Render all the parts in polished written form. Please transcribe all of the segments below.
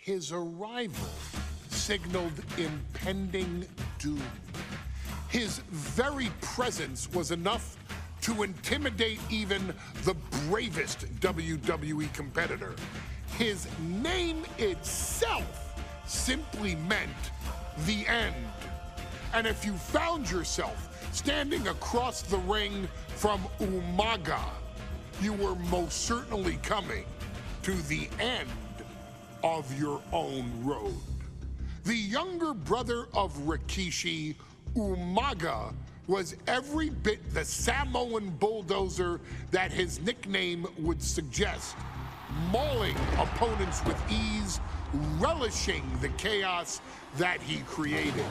His arrival signaled impending doom. His very presence was enough to intimidate even the bravest WWE competitor. His name itself simply meant the end. And if you found yourself standing across the ring from Umaga, you were most certainly coming to the end of your own road. The younger brother of Rikishi, Umaga, was every bit the Samoan bulldozer that his nickname would suggest, mauling opponents with ease, relishing the chaos that he created.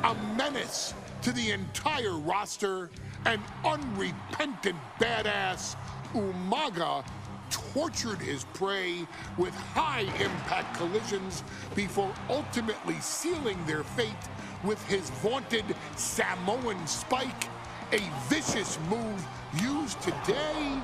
A menace to the entire roster, an unrepentant badass, Umaga tortured his prey with high-impact collisions before ultimately sealing their fate with his vaunted Samoan spike, a vicious move used today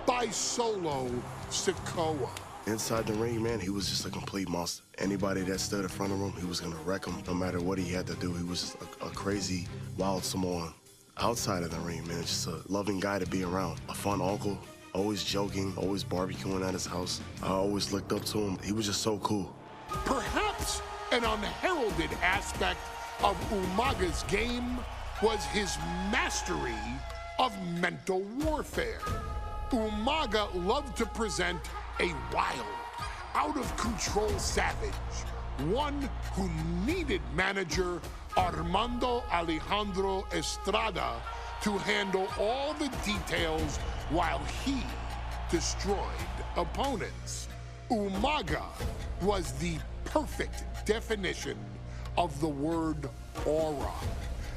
by Solo Sikoa. Inside the ring, man, he was just a complete monster. Anybody that stood in front of him, he was gonna wreck him no matter what he had to do. He was just a crazy, wild Samoan. Outside of the ring, man, just a loving guy to be around. A fun uncle, always joking, always barbecuing at his house. I always looked up to him. He was just so cool. Perhaps an unheralded aspect of Umaga's game was his mastery of mental warfare. Umaga loved to present a wild, out-of-control savage, one who needed manager Armando Alejandro Estrada to handle all the details while he destroyed opponents. Umaga was the perfect definition of the word aura.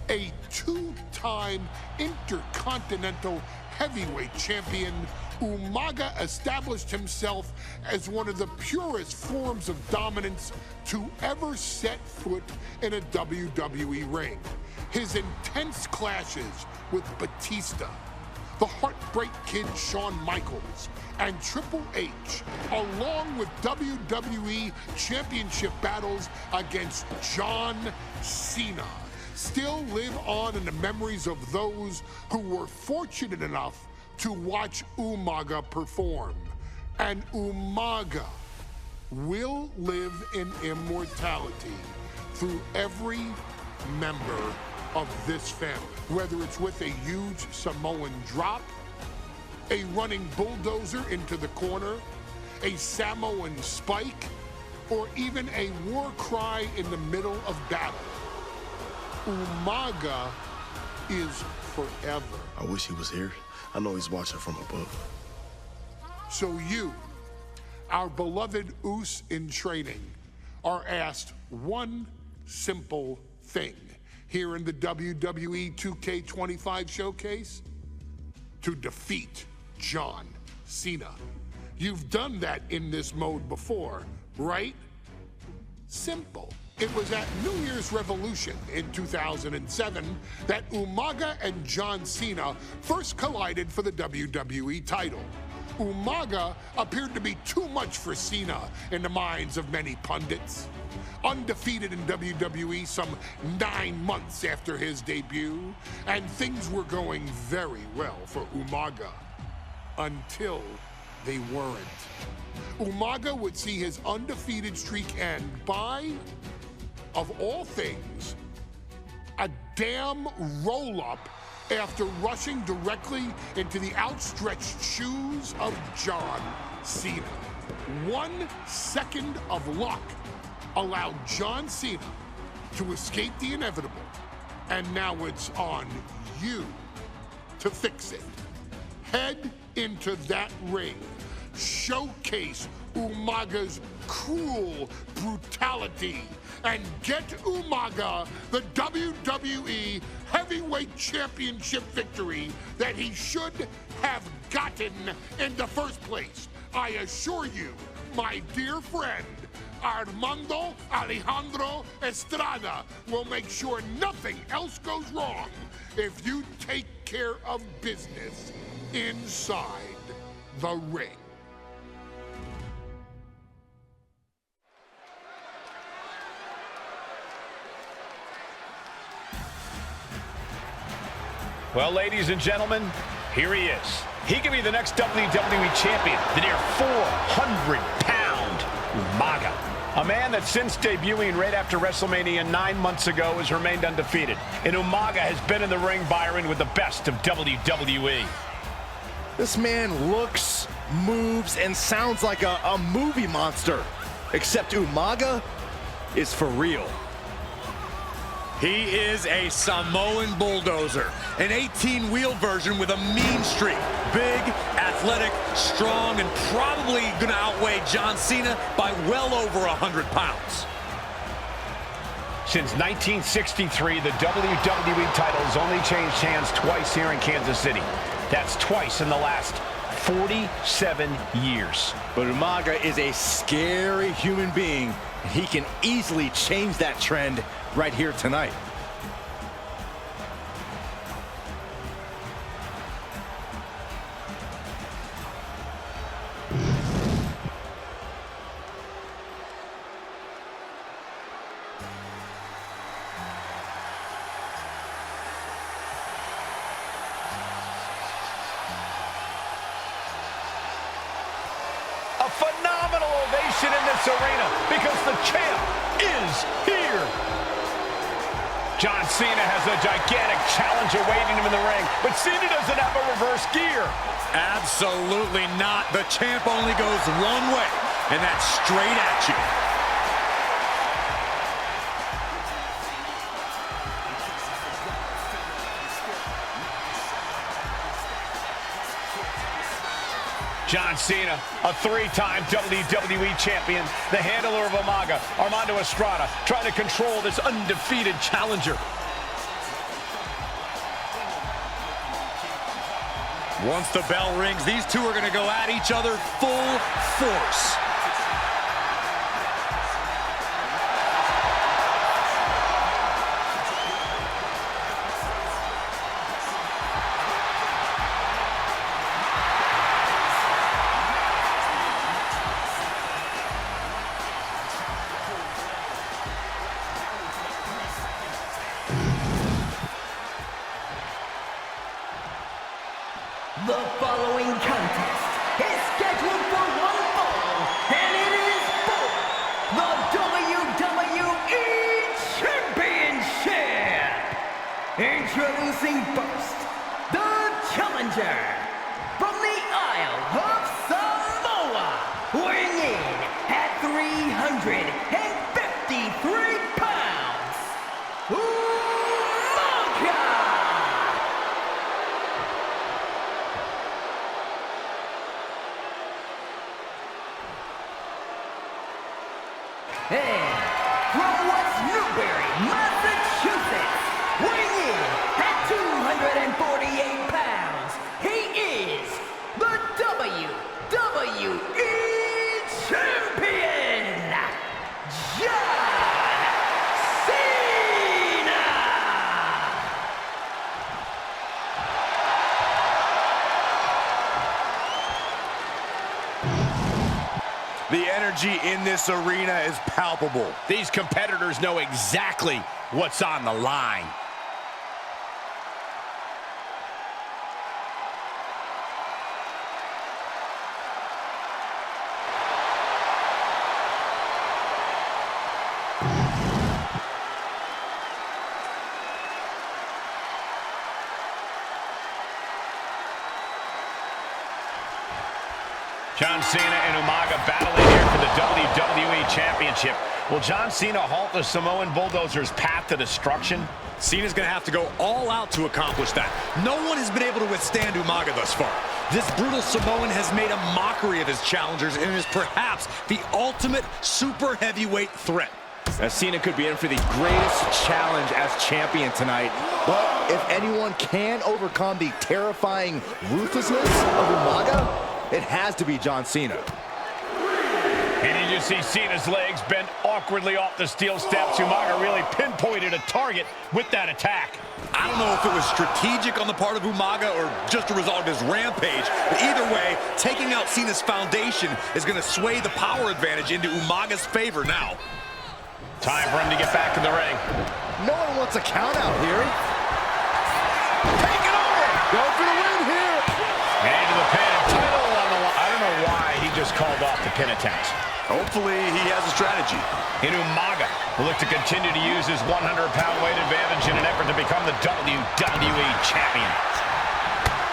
A two-time intercontinental heavyweight champion, Umaga established himself as one of the purest forms of dominance to ever set foot in a WWE ring. His intense clashes with Batista, the Heartbreak Kid Shawn Michaels, and Triple H, along with WWE Championship battles against John Cena, still live on in the memories of those who were fortunate enough to watch Umaga perform. And Umaga will live in immortality through every member of this family, whether it's with a huge Samoan drop, a running bulldozer into the corner, a Samoan spike, or even a war cry in the middle of battle. Umaga is forever. I wish he was here. I know he's watching from above. So you, our beloved Us in training, are asked one simple thing here in the WWE 2K25 showcase: to defeat John Cena. You've done that in this mode before, right? Simple. It was at New Year's Revolution in 2007 that Umaga and John Cena first collided for the WWE title. Umaga appeared to be too much for Cena in the minds of many pundits. Undefeated in WWE some 9 months after his debut, and things were going very well for Umaga. Until they weren't. Umaga would see his undefeated streak end by, of all things, a damn roll-up after rushing directly into the outstretched shoes of John Cena. 1 second of luck allowed John Cena to escape the inevitable, and now it's on you to fix it. Head into that ring, showcase Umaga's cruel brutality, and get Umaga the WWE Heavyweight Championship victory that he should have gotten in the first place. I assure you, my dear friend, Armando Alejandro Estrada will make sure nothing else goes wrong if you take care of business inside the ring. Well, ladies and gentlemen, here he is. He could be the next WWE champion, the near 400-pound Umaga. A man that since debuting right after WrestleMania 9 months ago has remained undefeated. And Umaga has been in the ring, Byron, with the best of WWE. This man looks, moves, and sounds like a movie monster. Except Umaga is for real. He is a Samoan bulldozer, an 18-wheel version with a mean streak. Big, athletic, strong, and probably gonna outweigh John Cena by well over 100 pounds. Since 1963, the WWE title has only changed hands twice here in Kansas City. That's twice in the last 47 years. But Umaga is a scary human being. He can easily change that trend right here tonight. A phenomenal ovation in this arena because the champ is here. John Cena has a gigantic challenge awaiting him in the ring, but Cena doesn't have a reverse gear. Absolutely not. The champ only goes one way, and that's straight at you. John Cena, a three-time WWE champion, the handler of Umaga, Armando Estrada, trying to control this undefeated challenger. Once the bell rings, these two are going to go at each other full force. The following contest is scheduled for one fall, and it is for the WWE Championship. Introducing first, the challenger from the Isle of Samoa, weighing in at 353 pounds, Umaga. And from West Newbury, Massachusetts, weighing in at 248 pounds, he is the WWE Champion, John Cena! The energy in this arena is palpable. These competitors know exactly what's on the line. John Cena and Umaga battling here for the WWE Championship. Will John Cena halt the Samoan Bulldozer's path to destruction? Cena's going to have to go all out to accomplish that. No one has been able to withstand Umaga thus far. This brutal Samoan has made a mockery of his challengers and is perhaps the ultimate super heavyweight threat. Cena could be in for the greatest challenge as champion tonight. But if anyone can overcome the terrifying ruthlessness of Umaga, it has to be John Cena. And you just see Cena's legs bend awkwardly off the steel steps. Umaga really pinpointed a target with that attack. I don't know if it was strategic on the part of Umaga or just a result of his rampage, but either way, taking out Cena's foundation is going to sway the power advantage into Umaga's favor now. Time for him to get back in the ring. No one wants a count out here. Taking over! just called off the pin attempt. Hopefully he has a strategy. And Umaga will look to continue to use his 100-pound weight advantage in an effort to become the WWE champion.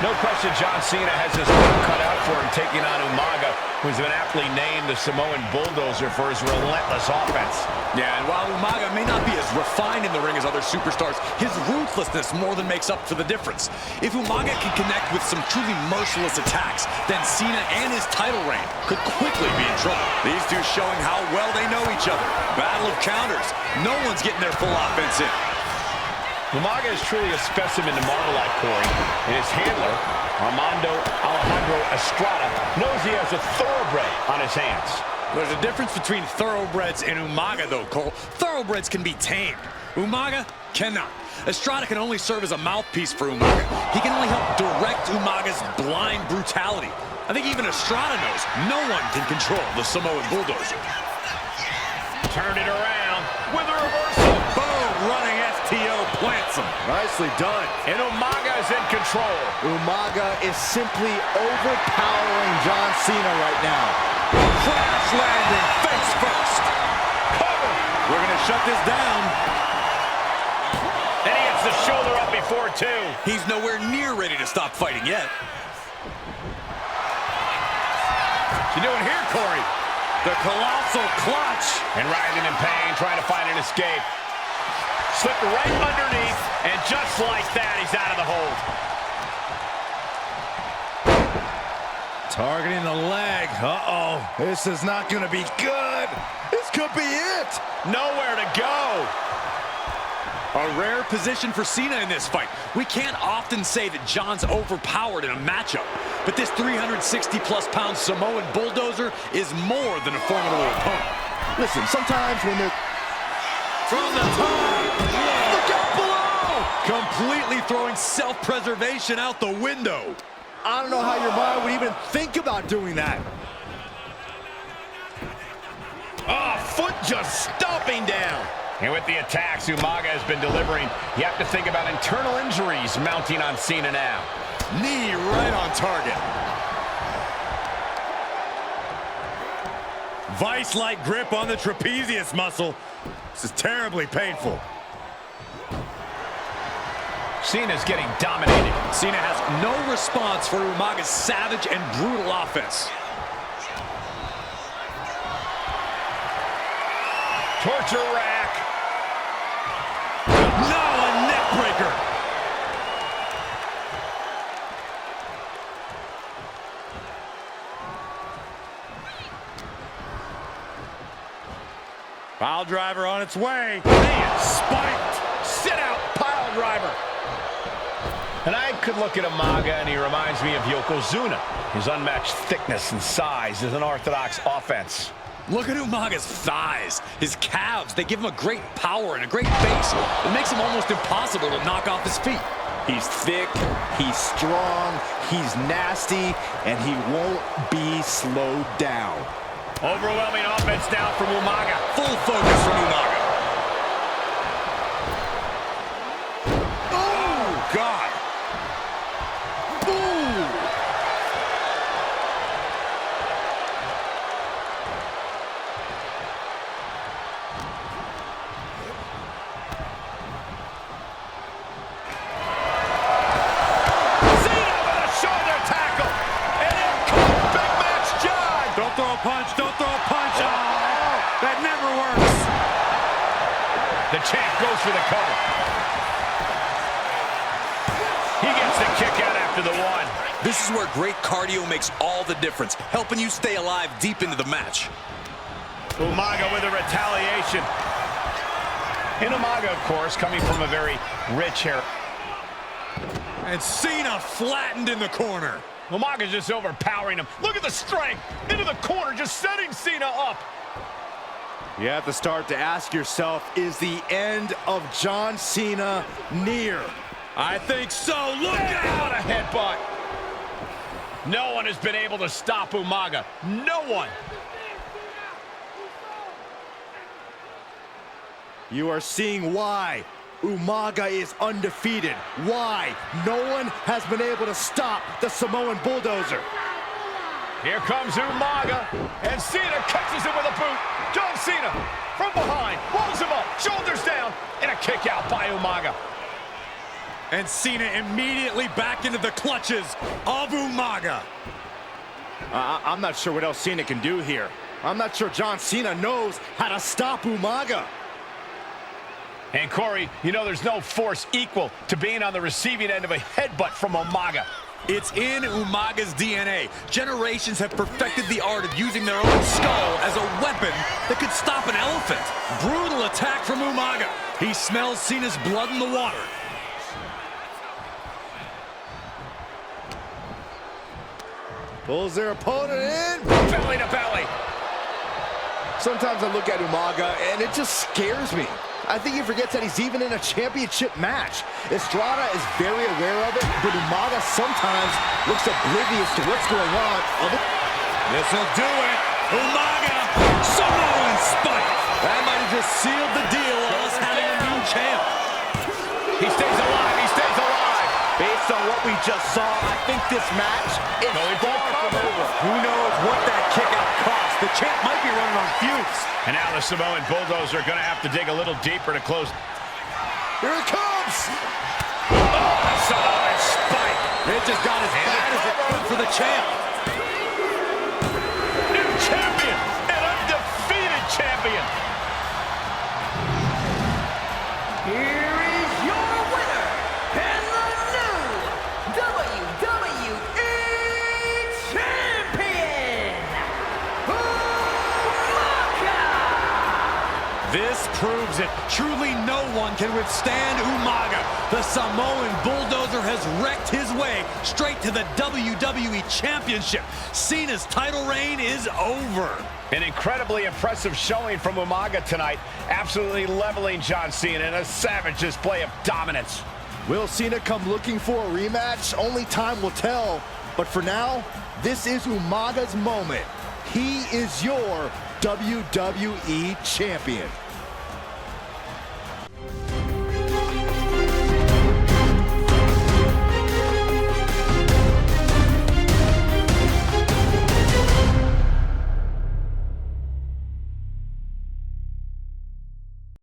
No question John Cena has his work cut out for him taking on Umaga, who's been aptly named the Samoan Bulldozer for his relentless offense. Yeah, and while Umaga may not be as refined in the ring as other superstars, his ruthlessness more than makes up for the difference. If Umaga can connect with some truly merciless attacks, then Cena and his title reign could quickly be in trouble. These two showing how well they know each other. Battle of counters. No one's getting their full offense in. Umaga is truly a specimen to marvel at, Corey, and his handler, Alejandro Estrada, knows he has a thoroughbred on his hands. There's a difference between thoroughbreds and Umaga, though, Cole. Thoroughbreds can be tamed. Umaga cannot. Estrada can only serve as a mouthpiece for Umaga. He can only help direct Umaga's blind brutality. I think even Estrada knows no one can control the Samoan Bulldozer. Turned it around with a reversal. Boom! Running STO plants him. Nicely done. And Umaga is in control. Umaga is simply overpowering John Cena right now. Crash landing face first. Cover. We're going to shut this down. And he gets the shoulder up before two. He's nowhere near ready to stop fighting yet. What's he doing here, Corey? The colossal clutch. And writhing in pain, trying to find an escape. Slipped right underneath, and just like that, he's out of the hold. Targeting the leg. Uh-oh. This is not going to be good. This could be it. Nowhere to go. A rare position for Cena in this fight. We can't often say that John's overpowered in a matchup, but this 360-plus pound Samoan Bulldozer is more than a formidable opponent. Listen, sometimes when they're... From the top! Look out below! Completely throwing self-preservation out the window. I don't know how your mind would even think about doing that. Oh, foot just stomping down. And with the attacks Umaga has been delivering, you have to think about internal injuries mounting on Cena now. Knee right on target. Vice-like grip on the trapezius muscle. This is terribly painful. Cena's getting dominated. Cena has no response for Umaga's savage and brutal offense. Torture rack. No, a neck breaker. Pile driver on its way. Man, spiked. Sit out, pile driver. And I could look at Umaga, and he reminds me of Yokozuna. His unmatched thickness and size is an orthodox offense. Look at Umaga's thighs, his calves. They give him a great power and a great base. It makes him almost impossible to knock off his feet. He's thick, he's strong, he's nasty, and he won't be slowed down. Overwhelming offense now from Umaga. Full focus from Umaga. Oh, God. Punch, don't throw a punch. Oh, that never works. The champ goes for the cover. He gets the kick out after the one. This is where great cardio makes all the difference, helping you stay alive deep into the match. Umaga with a retaliation. And Umaga, of course, coming from a very rich hair. And Cena flattened in the corner. Umaga's just overpowering him. Look at the strength into the corner, just setting Cena up. You have to start to ask yourself, is the end of John Cena near? I think so. Look What out! a headbutt. No one has been able to stop Umaga. No one. You are seeing why Umaga is undefeated. Why no one has been able to stop the Samoan Bulldozer. Here comes Umaga, and Cena catches him with a boot. John Cena from behind, rolls him up, shoulders down, and a kick out by Umaga. And Cena immediately back into the clutches of Umaga. I'm not sure what else Cena can do here. I'm not sure John Cena knows how to stop Umaga. And Corey, you know there's no force equal to being on the receiving end of a headbutt from Umaga. It's in Umaga's DNA. Generations have perfected the art of using their own skull as a weapon that could stop an elephant. Brutal attack from Umaga. He smells Cena's blood in the water. Pulls their opponent in. Belly to belly. Sometimes I look at Umaga and it just scares me. I think he forgets that he's even in a championship match. Estrada is very aware of it, but Umaga sometimes looks oblivious to what's going on. This'll do it. Umaga, Samoan spike. That might have just sealed the deal of us having a new champ. He stays alive, he stays alive. Based on what we just saw, I think this match is far from over. Who knows what that kick out cost? The champ might be running on fumes. And now the Samoan Bulldozer are going to have to dig a little deeper to close. Here it comes! Oh, Samoan spike. It just got as bad as it could for the champ. New champion, an undefeated champion. Here is your winner, and the new WWE Champion, Umaga! This proves it. Truly no one can withstand Umaga. The Samoan Bulldozer has wrecked his way straight to the WWE Championship. Cena's title reign is over. An incredibly impressive showing from Umaga tonight, absolutely leveling John Cena in a savage display of dominance. Will Cena come looking for a rematch? Only time will tell. But for now, this is Umaga's moment. He is your WWE Champion.